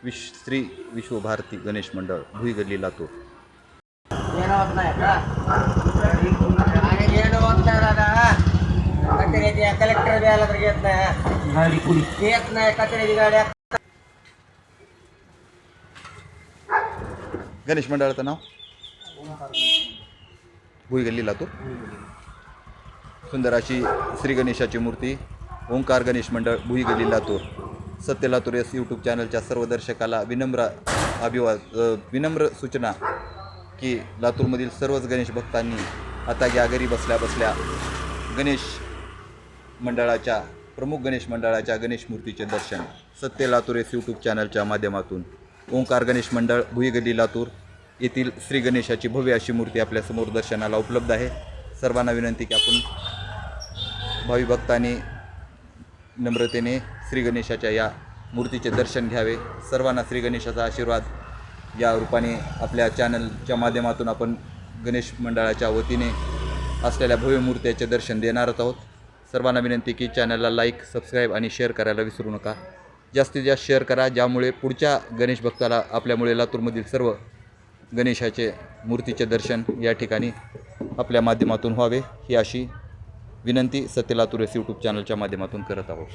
श्री विश्वभारती गणेश मंडळ भुई गल्ली लातूर. येणं नाही का आणि येणं होत नाही दादा. कचऱ्याची कलेक्टर द्यायला तर घेत नाही, गाडी कुणी येत नाही कचऱ्याची गाड्या. गणेश मंडळाचं नाव भुई गल्ली लातूर. सुंदर अशी श्री गणेशाची मूर्ती ओंकार गणेश मंडळ भुई गल्ली लातूर. सत्य लातूर या यूट्यूब चॅनलच्या सर्व दर्शकाला विनम्र सूचना की लातूरमधील सर्वच गणेश भक्तांनी आता या घरी बसल्या बसल्या गणेश मंडळाच्या प्रमुख गणेश मंडळाच्या गणेश मूर्तीचे दर्शन सत्य लातूर या यूट्यूब चॅनलच्या माध्यमातून ओंकार गणेश मंडळ भुई गल्ली लातूर येथील श्री गणेशाची भव्य अशी मूर्ती आपल्यासमोर दर्शनाला उपलब्ध आहे. सर्वांना विनंती की आपण भावी भक्तांनी नम्रतेने श्री गणेशाच्या या मूर्तीचे दर्शन घ्यावे. सर्वांना श्री गणेशाचा आशीर्वाद या रूपाने आपल्या चॅनलच्या माध्यमातून आपण गणेश मंडळाच्या वतीने असलेल्या भव्य मूर्तीचे दर्शन देणारच आहोत. सर्वांना विनंती की चॅनलला लाईक, सबस्क्राईब आणि शेअर करायला विसरू नका. जास्तीत जास्त शेअर करा, ज्यामुळे पुढच्या गणेश भक्ताला आपल्यामुळे लातूरमधील सर्व गणेशाचे मूर्तीचे दर्शन या ठिकाणी आपल्या माध्यमातून व्हावे ही अशी विनंती सत्य लातूर यूट्यूब चॅनलच्या माध्यमातून करत आहोत.